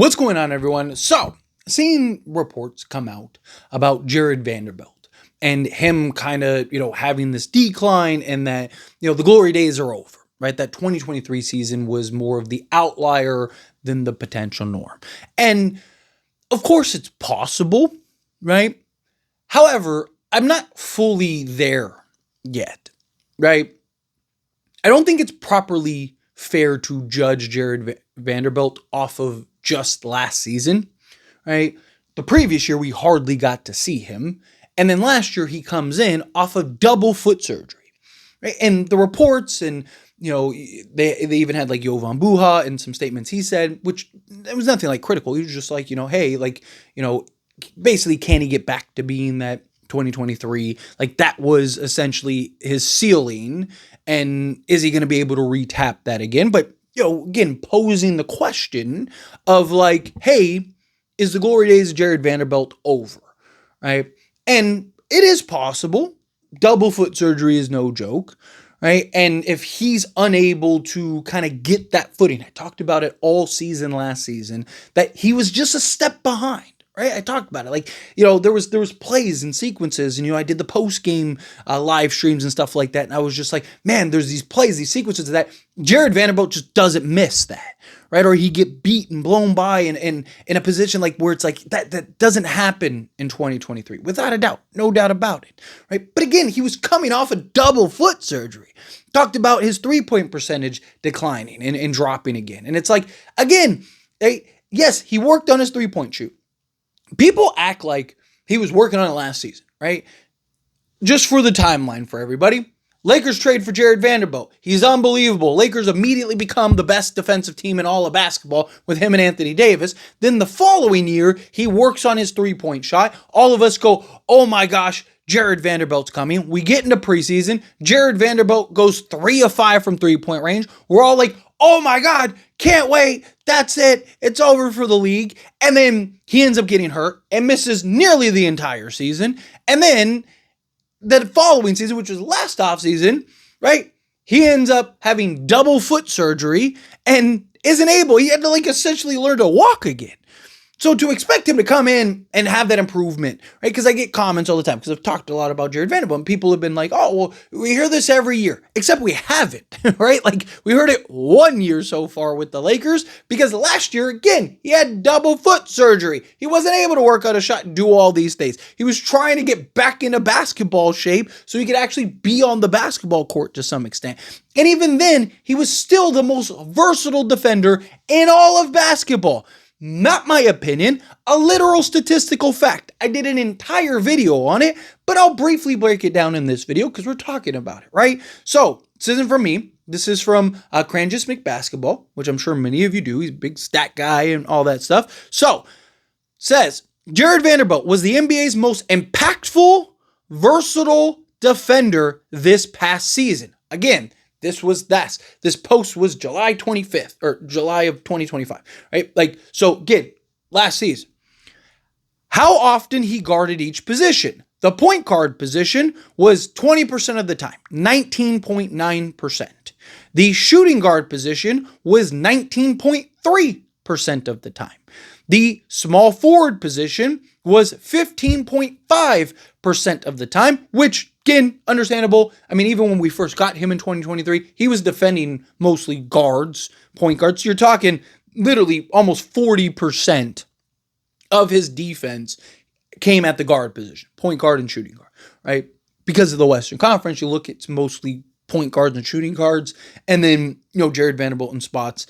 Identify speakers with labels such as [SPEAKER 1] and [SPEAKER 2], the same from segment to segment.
[SPEAKER 1] What's going on, everyone? So, seeing reports come out about Jarred Vanderbilt and him kind of, having this decline and that, the glory days are over, right? That 2023 season was more of the outlier than the potential norm. And of course, it's possible, right? However, I'm not fully there yet, right? I don't think it's properly fair to judge Jarred Vanderbilt off of just last season, right? The previous year, we hardly got to see him. And then last year, he comes in off of double foot surgery, right? And the reports and, they even had like Jovan Buha and some statements he said, which it was nothing like critical. He was just like, hey, basically, can he get back to being that 2023? Like that was essentially his ceiling. And is he going to be able to retap that again? But again, posing the question of like, hey, is the glory days of Jarred Vanderbilt over? Right? And it is possible. Double foot surgery is no joke. Right? And if he's unable to kind of get that footing, I talked about it all season last season, that he was just a step behind. Right? I talked about it. Like, there was plays and sequences, and, I did the post-game live streams and stuff like that, and I was just like, man, there's these plays, these sequences that Jarred Vanderbilt just doesn't miss that, right? Or he get beat and blown by and in a position like where it's like, that doesn't happen in 2023, without a doubt, no doubt about it, right? But again, he was coming off a double foot surgery. Talked about his three-point percentage declining and dropping again. And it's like, again, yes, he worked on his three-point shoot. People act like he was working on it last season, right? Just for the timeline for everybody. Lakers trade for Jarred Vanderbilt. He's unbelievable. Lakers immediately become the best defensive team in all of basketball with him and Anthony Davis. Then the following year, he works on his three-point shot. All of us go, oh my gosh, Jarred Vanderbilt's coming. We get into preseason. Jarred Vanderbilt goes 3 of 5 from three-point range. We're all like, oh my God, can't wait. That's it. It's over for the league. And then he ends up getting hurt and misses nearly the entire season. And then the following season, which was last offseason, right? He ends up having double foot surgery and isn't able. He had to essentially learn to walk again. So to expect him to come in and have that improvement, right? Because I get comments all the time because I've talked a lot about Jarred Vanderbilt and people have been like, oh, well, we hear this every year, except we haven't, right? Like we heard it 1 year so far with the Lakers because last year, again, he had double foot surgery. He wasn't able to work out a shot and do all these things. He was trying to get back into basketball shape so he could actually be on the basketball court to some extent. And even then, he was still the most versatile defender in all of basketball. Not my opinion, a literal statistical fact. I did an entire video on it, but I'll briefly break it down in this video because we're talking about it, right? So, this isn't from me. This is from Cranjis McBasketball, which I'm sure many of you do. He's a big stat guy and all that stuff. So, says, Jarred Vanderbilt was the NBA's most impactful, versatile defender this past season. Again, this post was July 25th or July of 2025, right? So again, last season, how often he guarded each position. The point guard position was 20% of the time, 19.9%. The shooting guard position was 19.3% of the time. The small forward position was 15.5% of the time, which, again, understandable. I mean, even when we first got him in 2023, he was defending mostly guards, point guards. So you're talking literally almost 40% of his defense came at the guard position, point guard and shooting guard, right? Because of the Western Conference, you look, it's mostly point guards and shooting guards. And then, Jarred Vanderbilt in spots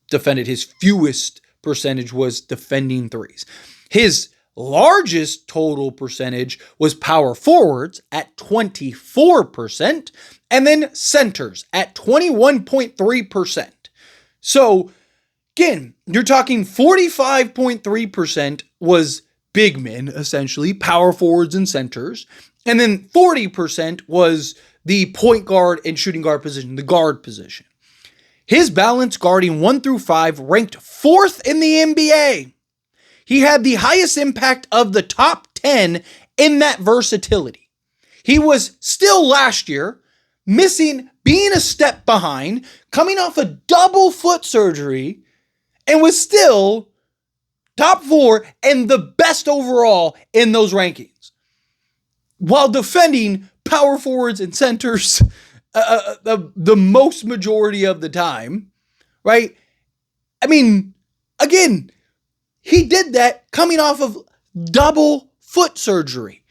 [SPEAKER 1] defended his fewest percentage was defending threes. His largest total percentage was power forwards at 24%, and then centers at 21.3%. So, again, you're talking 45.3% was big men, essentially, power forwards and centers, and then 40% was the point guard and shooting guard position, the guard position. His balance guarding 1 through 5 ranked 4th in the NBA. He had the highest impact of the top 10 in that versatility. He was still last year missing, being a step behind, coming off a double foot surgery, and was still top 4, and the best overall in those rankings, while defending power forwards and centers the most majority of the time, right? I mean, again, he did that coming off of double foot surgery.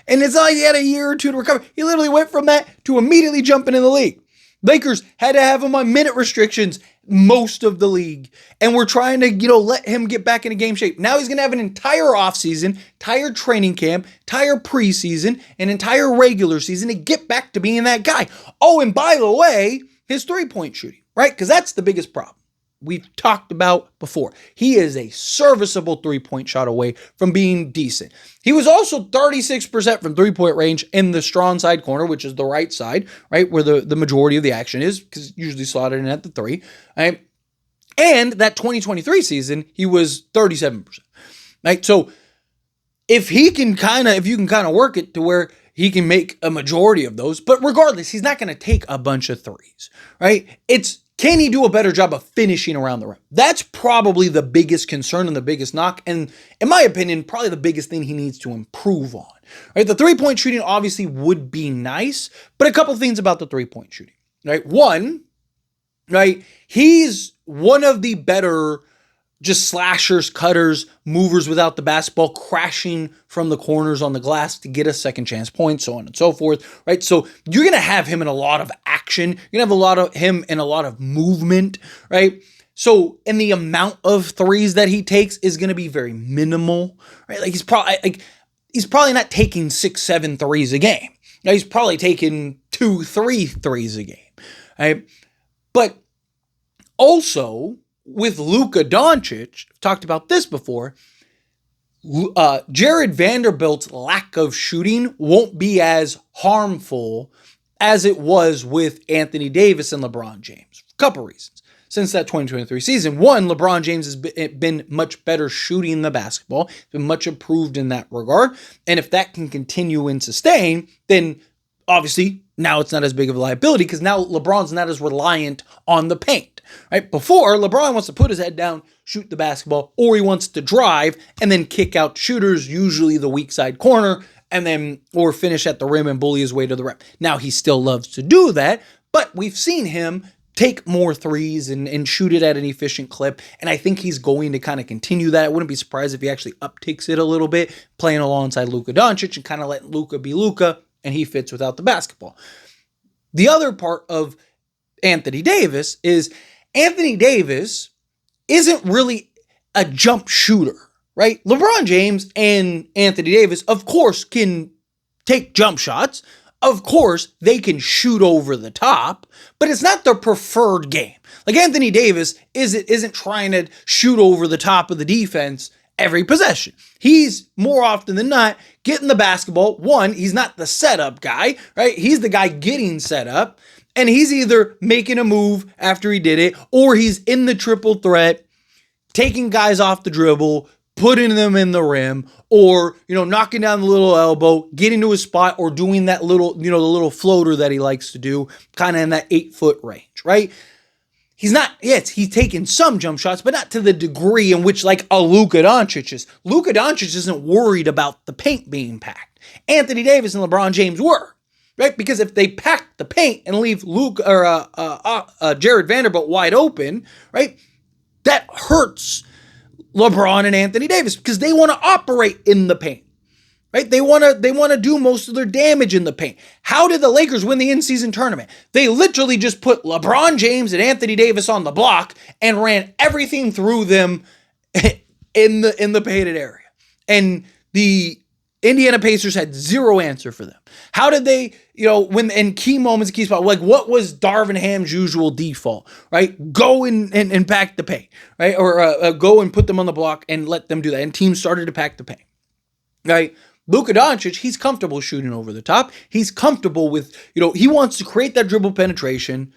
[SPEAKER 1] And it's not like he had a year or two to recover. He literally went from that to immediately jumping in the league. Lakers had to have him on minute restrictions most of the league. And we're trying to, let him get back into game shape. Now he's going to have an entire offseason, entire training camp, entire preseason, an entire regular season to get back to being that guy. Oh, and by the way, his three-point shooting, right? Because that's the biggest problem we've talked about before. He is a serviceable three-point shot away from being decent. He was also 36% from three-point range in the strong side corner, which is the right side, right, where the majority of the action is, because usually slotted in at the 3. Right? And that 2023 season, he was 37%. Right? So if you can kind of work it to where he can make a majority of those, but regardless, he's not going to take a bunch of threes, right? Can he do a better job of finishing around the rim? That's probably the biggest concern and the biggest knock. And in my opinion, probably the biggest thing he needs to improve on, right? The three-point shooting obviously would be nice, but a couple things about the three-point shooting, right? One, right? He's one of the better just slashers, cutters, movers without the basketball, crashing from the corners on the glass to get a second chance point, so on and so forth, right? So you're going to have him in a lot of action. You're going to have a lot of him in a lot of movement, right? So, and the amount of threes that he takes is going to be very minimal, right? Like he's probably not taking 6-7 threes a game. Now, he's probably taking 2-3 threes a game, right? But also, with Luka Doncic, I've talked about this before, Jarred Vanderbilt's lack of shooting won't be as harmful as it was with Anthony Davis and LeBron James. For a couple reasons. Since that 2023 season, one, LeBron James has been much better shooting the basketball, been much improved in that regard. And if that can continue and sustain, then obviously now it's not as big of a liability because now LeBron's not as reliant on the paint. Right? Before, LeBron wants to put his head down, shoot the basketball, or he wants to drive and then kick out shooters, usually the weak side corner, and then or finish at the rim and bully his way to the rim. Now, he still loves to do that, but we've seen him take more threes and shoot it at an efficient clip, and I think he's going to kind of continue that. I wouldn't be surprised if he actually uptakes it a little bit, playing alongside Luka Doncic and kind of letting Luka be Luka, and he fits without the basketball. The other part of Anthony Davis is Anthony Davis isn't really a jump shooter, right? LeBron James and Anthony Davis, of course, can take jump shots. Of course, they can shoot over the top, but it's not their preferred game. Like Anthony Davis isn't trying to shoot over the top of the defense every possession. He's more often than not getting the basketball. One, he's not the setup guy, right? He's the guy getting set up. And he's either making a move after he did it, or he's in the triple threat, taking guys off the dribble, putting them in the rim, or, knocking down the little elbow, getting to his spot, or doing that little, the little floater that he likes to do, kind of in that 8-foot range, right? He's taking some jump shots, but not to the degree in which like a Luka Doncic is. Luka Doncic isn't worried about the paint being packed. Anthony Davis and LeBron James were. Right? Because if they pack the paint and leave Jarred Vanderbilt wide open, right, that hurts LeBron and Anthony Davis because they want to operate in the paint, right? They want to do most of their damage in the paint. How did the Lakers win the in-season tournament? They literally just put LeBron James and Anthony Davis on the block and ran everything through them in the painted area, and the Indiana Pacers had zero answer for them. How did they, when in key moments, key spot, like what was Darvin Ham's usual default, right? Go and pack the paint, right? Or go and put them on the block and let them do that. And teams started to pack the paint, right? Luka Doncic, he's comfortable shooting over the top. He's comfortable with, he wants to create that dribble penetration,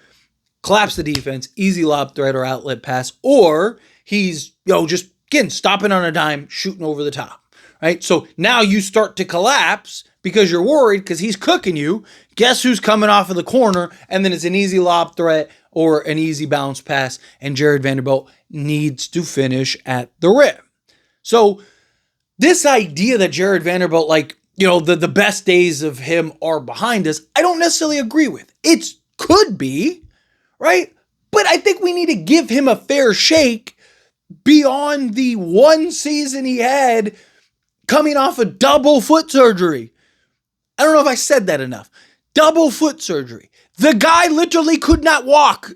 [SPEAKER 1] collapse the defense, easy lob threat or outlet pass, or he's, just again, stopping on a dime, shooting over the top. Right? So now you start to collapse because you're worried because he's cooking you. Guess who's coming off of the corner? And then it's an easy lob threat or an easy bounce pass. And Jarred Vanderbilt needs to finish at the rim. So this idea that Jarred Vanderbilt, like, the best days of him are behind us, I don't necessarily agree with. It could be, right? But I think we need to give him a fair shake beyond the one season he had coming off a double foot surgery. I don't know if I said that enough. Double foot surgery. The guy literally could not walk.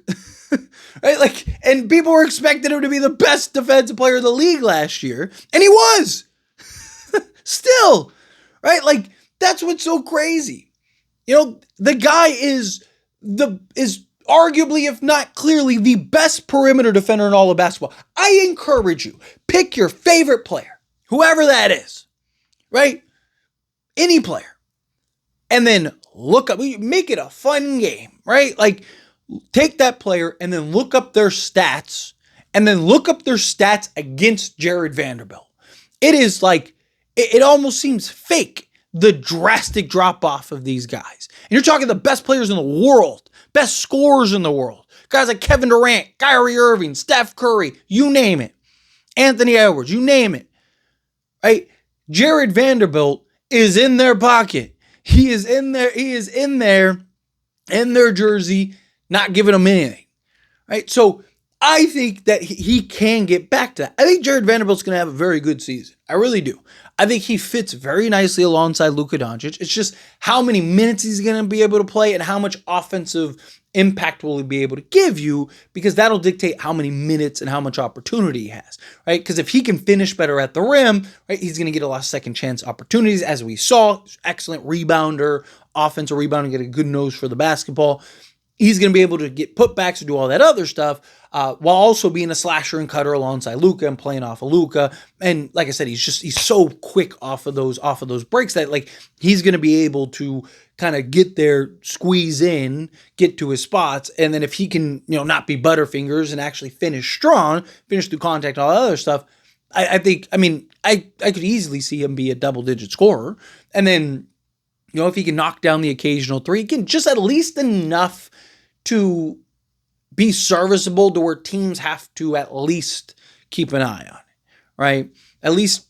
[SPEAKER 1] Right? Like, and people were expecting him to be the best defensive player in the league last year, and he was. Still, right? Like, that's what's so crazy. The guy is arguably, if not clearly, the best perimeter defender in all of basketball. I encourage you, pick your favorite player, whoever that is, right? Any player. And then look up, make it a fun game, right? Like, take that player and then look up their stats, and then look up their stats against Jarred Vanderbilt. It is like, it almost seems fake, the drastic drop-off of these guys. And you're talking the best players in the world, best scorers in the world. Guys like Kevin Durant, Kyrie Irving, Steph Curry, you name it. Anthony Edwards, you name it. Right? Jarred Vanderbilt is in their pocket. He is in there in their jersey, not giving them anything. Right? So I think that he can get back to that. I think Jarred Vanderbilt's going to have a very good season. I really do. I think he fits very nicely alongside Luka Doncic. It's just how many minutes he's going to be able to play and how much offensive impact will he be able to give you, because that'll dictate how many minutes and how much opportunity he has, right? Because if he can finish better at the rim, right, he's going to get a lot of second chance opportunities, as we saw. Excellent rebounder, offensive rebounder, get a good nose for the basketball. He's going to be able to get putbacks and do all that other stuff, while also being a slasher and cutter alongside Luka and playing off of Luka. And like I said, he's so quick off of those breaks that, like, he's going to be able to kind of get there, squeeze in, get to his spots, and then if he can, not be butterfingers and actually finish strong, finish through contact, all that other stuff, I could easily see him be a double-digit scorer. And then, if he can knock down the occasional three, he can just at least enough to be serviceable to where teams have to at least keep an eye on it, right? At least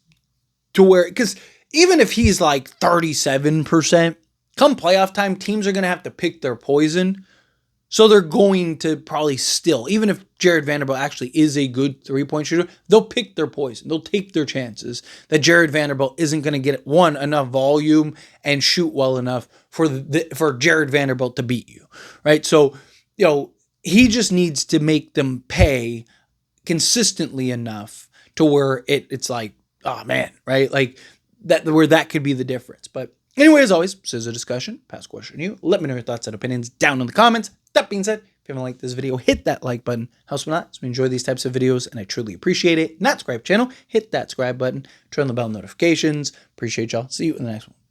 [SPEAKER 1] to where, because even if he's like 37%, come playoff time, teams are going to have to pick their poison. So they're going to probably still, even if Jarred Vanderbilt actually is a good three-point shooter, they'll pick their poison. They'll take their chances that Jarred Vanderbilt isn't going to get, one, enough volume and shoot well enough for Jarred Vanderbilt to beat you, right? So, he just needs to make them pay consistently enough to where it's like, oh man, right? Like that, where that could be the difference. But anyway, as always, this is a discussion. Pass question to you. Let me know your thoughts and opinions down in the comments. That being said, if you haven't liked this video, hit that like button. Helps me a lot. So we enjoy these types of videos, and I truly appreciate it. Not subscribe channel, hit that subscribe button. Turn on the bell notifications. Appreciate y'all. See you in the next one.